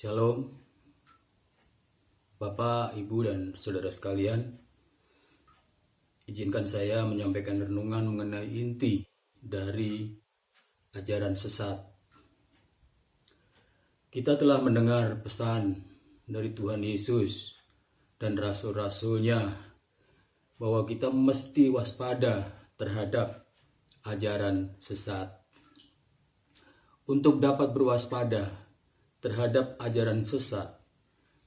Shalom, Bapak, Ibu, dan Saudara sekalian. Izinkan saya menyampaikan renungan mengenai inti dari ajaran sesat. Kita telah mendengar pesan dari Tuhan Yesus dan rasul-rasulnya bahwa kita mesti waspada terhadap ajaran sesat. Untuk dapat berwaspada terhadap ajaran sesat,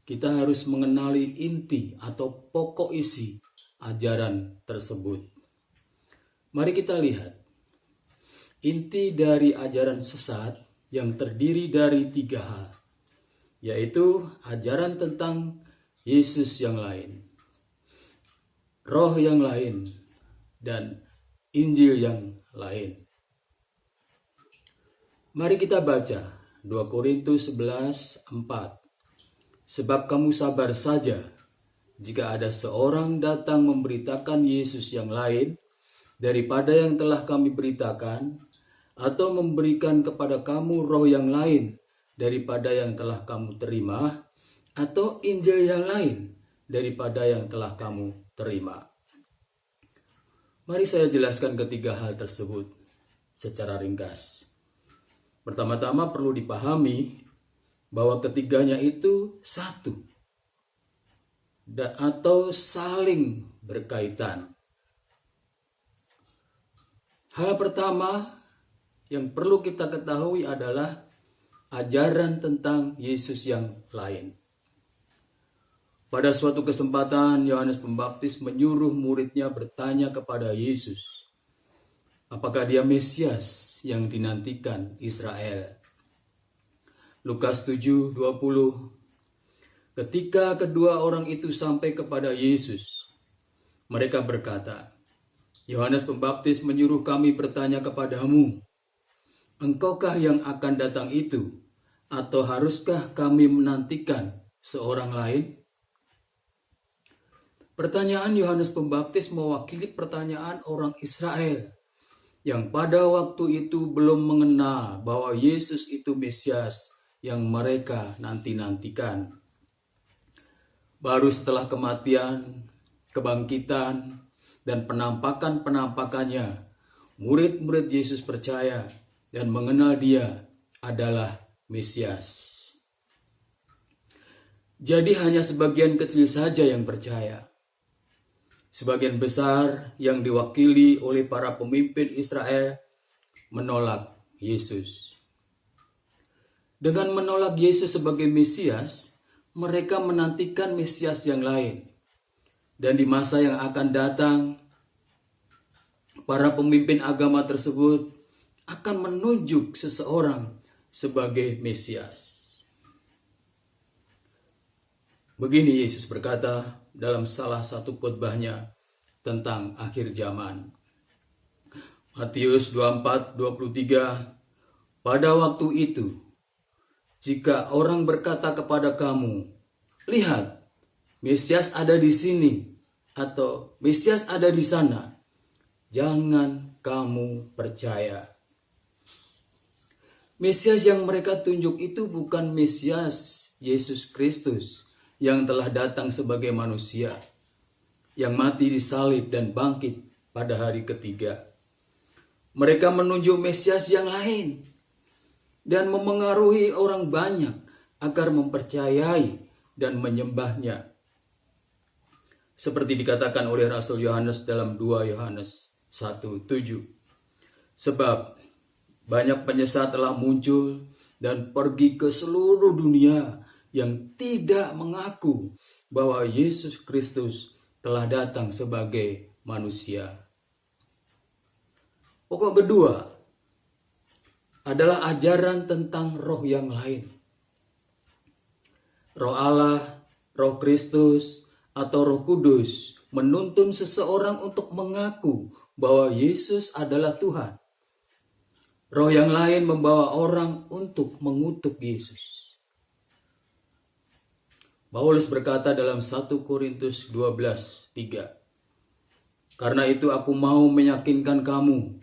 kita harus mengenali inti atau pokok isi ajaran tersebut. Mari kita lihat inti dari ajaran sesat yang terdiri dari 3 hal, yaitu ajaran tentang Yesus yang lain, roh yang lain, dan Injil yang lain. Mari kita baca 2 Korintus 11:4. Sebab kamu sabar saja jika ada seorang datang memberitakan Yesus yang lain daripada yang telah kami beritakan, atau memberikan kepada kamu roh yang lain daripada yang telah kamu terima, atau Injil yang lain daripada yang telah kamu terima. Mari saya jelaskan ketiga hal tersebut secara ringkas. Pertama-tama perlu dipahami bahwa ketiganya itu satu atau saling berkaitan. Hal pertama yang perlu kita ketahui adalah ajaran tentang Yesus yang lain. Pada suatu kesempatan, Yohanes Pembaptis menyuruh muridnya bertanya kepada Yesus, apakah dia Mesias yang dinantikan Israel? Lukas 7:20. Ketika kedua orang itu sampai kepada Yesus, mereka berkata, Yohanes Pembaptis menyuruh kami bertanya kepadamu, engkaukah yang akan datang itu, atau haruskah kami menantikan seorang lain? Pertanyaan Yohanes Pembaptis mewakili pertanyaan orang Israel yang pada waktu itu belum mengenal bahwa Yesus itu Mesias yang mereka nanti-nantikan. Baru setelah kematian, kebangkitan, dan penampakan-penampakannya, murid-murid Yesus percaya dan mengenal dia adalah Mesias. Jadi hanya sebagian kecil saja yang percaya. Sebagian besar yang diwakili oleh para pemimpin Israel menolak Yesus. Dengan menolak Yesus sebagai Mesias, mereka menantikan Mesias yang lain. Dan di masa yang akan datang, para pemimpin agama tersebut akan menunjuk seseorang sebagai Mesias. Begini Yesus berkata dalam salah satu khotbahnya tentang akhir zaman. Matius 24:23. Pada waktu itu, jika orang berkata kepada kamu, lihat, Mesias ada di sini, atau Mesias ada di sana, jangan kamu percaya. Mesias yang mereka tunjuk itu bukan Mesias Yesus Kristus yang telah datang sebagai manusia, yang mati disalib dan bangkit pada hari ketiga. Mereka menunjuk Mesias yang lain dan memengaruhi orang banyak agar mempercayai dan menyembahnya. Seperti dikatakan oleh Rasul Yohanes dalam 2 Yohanes 1:7. Sebab banyak penyesat telah muncul dan pergi ke seluruh dunia yang tidak mengaku bahwa Yesus Kristus telah datang sebagai manusia. Pokok kedua adalah ajaran tentang roh yang lain. Roh Allah, Roh Kristus, atau Roh Kudus menuntun seseorang untuk mengaku bahwa Yesus adalah Tuhan. Roh yang lain membawa orang untuk mengutuk Yesus. Paulus berkata dalam 1 Korintus 12:3, karena itu aku mau meyakinkan kamu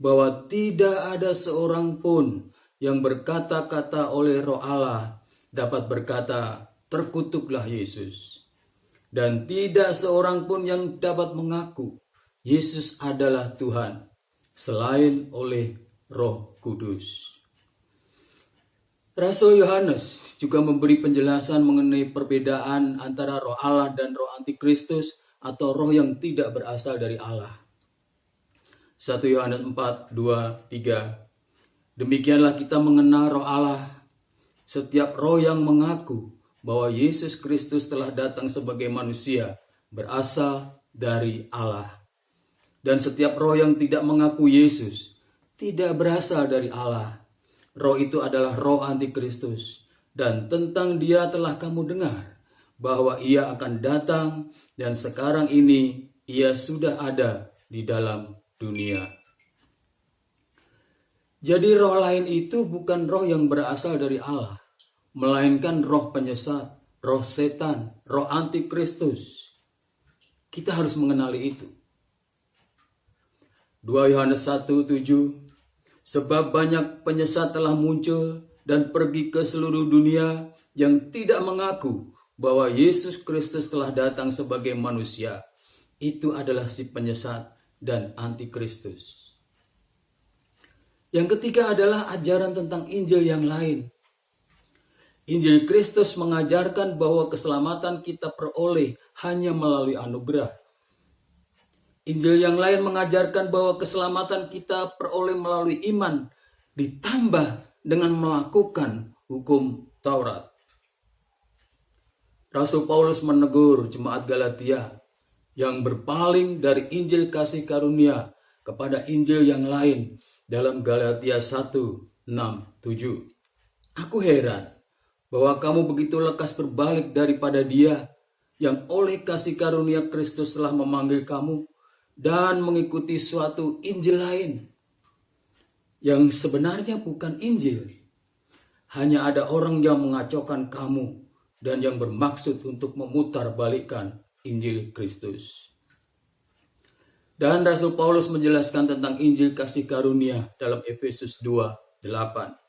bahwa tidak ada seorang pun yang berkata-kata oleh Roh Allah dapat berkata, "Terkutuklah Yesus." Dan tidak seorang pun yang dapat mengaku Yesus adalah Tuhan selain oleh Roh Kudus. Rasul Yohanes juga memberi penjelasan mengenai perbedaan antara roh Allah dan roh antikristus atau roh yang tidak berasal dari Allah. 1 Yohanes 4, 2, 3. Demikianlah kita mengenal roh Allah. Setiap roh yang mengaku bahwa Yesus Kristus telah datang sebagai manusia berasal dari Allah. Dan setiap roh yang tidak mengaku Yesus tidak berasal dari Allah. Roh itu adalah roh antikristus, dan tentang dia telah kamu dengar bahwa ia akan datang, dan sekarang ini ia sudah ada di dalam dunia. Jadi roh lain itu bukan roh yang berasal dari Allah, melainkan roh penyesat, roh setan, roh antikristus. Kita harus mengenali itu. 2 Yohanes 1:7. Sebab banyak penyesat telah muncul dan pergi ke seluruh dunia yang tidak mengaku bahwa Yesus Kristus telah datang sebagai manusia. Itu adalah si penyesat dan antikristus. Yang ketiga adalah ajaran tentang Injil yang lain. Injil Kristus mengajarkan bahwa keselamatan kita peroleh hanya melalui anugerah. Injil yang lain mengajarkan bahwa keselamatan kita peroleh melalui iman, ditambah dengan melakukan hukum Taurat. Rasul Paulus menegur jemaat Galatia yang berpaling dari Injil kasih karunia kepada Injil yang lain dalam Galatia 1:6-7. Aku heran bahwa kamu begitu lekas berbalik daripada Dia yang oleh kasih karunia Kristus telah memanggil kamu dan mengikuti suatu Injil lain yang sebenarnya bukan Injil. Hanya ada orang yang mengacaukan kamu dan yang bermaksud untuk memutarbalikkan Injil Kristus. Dan Rasul Paulus menjelaskan tentang Injil kasih karunia dalam Efesus 2:8.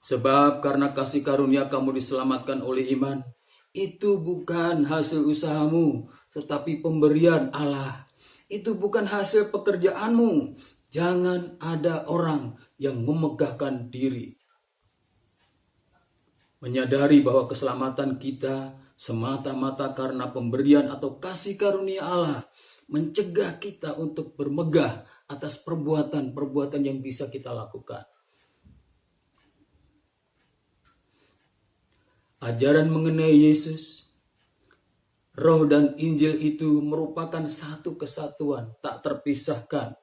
Sebab karena kasih karunia kamu diselamatkan oleh iman, itu bukan hasil usahamu, tetapi pemberian Allah. Itu bukan hasil pekerjaanmu. Jangan ada orang yang memegahkan diri. Menyadari bahwa keselamatan kita semata-mata karena pemberian atau kasih karunia Allah mencegah kita untuk bermegah atas perbuatan-perbuatan yang bisa kita lakukan. Ajaran mengenai Yesus, Roh dan Injil itu merupakan satu kesatuan, tak terpisahkan.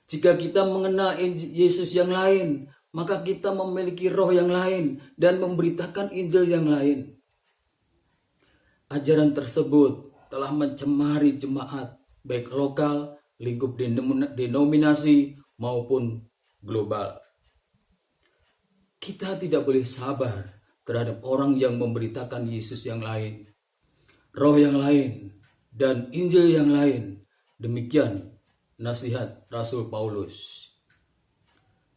Jika kita mengenal Yesus yang lain, maka kita memiliki roh yang lain dan memberitakan Injil yang lain. Ajaran tersebut telah mencemari jemaat, baik lokal, lingkup denominasi, maupun global. Kita tidak boleh sabar terhadap orang yang memberitakan Yesus yang lain, roh yang lain, dan Injil yang lain. Demikian nasihat Rasul Paulus.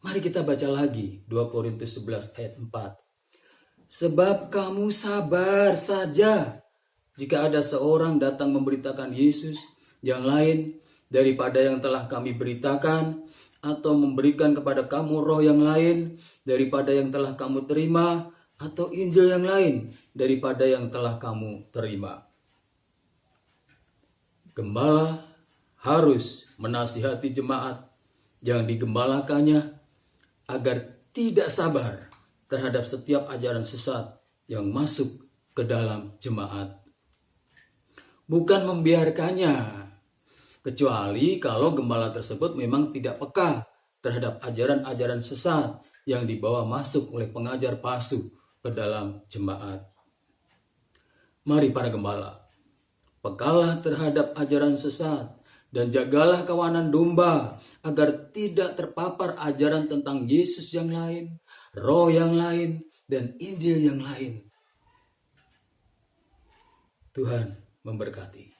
Mari kita baca lagi 2 Korintus 11 ayat 4. Sebab kamu sabar saja jika ada seorang datang memberitakan Yesus yang lain daripada yang telah kami beritakan, atau memberikan kepada kamu roh yang lain daripada yang telah kamu terima, atau Injil yang lain daripada yang telah kamu terima. Gembala harus menasihati jemaat yang digembalakannya agar tidak sabar terhadap setiap ajaran sesat yang masuk ke dalam jemaat. Bukan membiarkannya, kecuali kalau gembala tersebut memang tidak peka terhadap ajaran-ajaran sesat yang dibawa masuk oleh pengajar palsu ke dalam jemaat. Mari para gembala, pekalah terhadap ajaran sesat dan jagalah kawanan domba agar tidak terpapar ajaran tentang Yesus yang lain, roh yang lain, dan Injil yang lain. Tuhan memberkati.